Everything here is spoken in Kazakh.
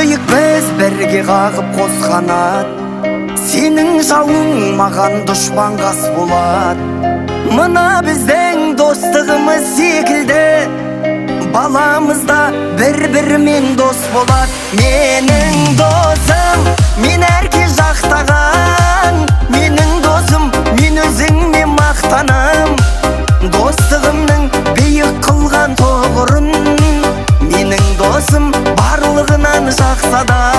Биікпіз бірге қағып қос қанат, сенің жауың маған дұшпан қас болат. Мына біздің достығымыз секілді, баламызда бір-бірімен дос болат. Менің досым, мен әрке жақтаған, менің досым, мен өзіңме мақтанам. Достығымның биік қылған тұғырын, менің досым барлығынан жақсы адам.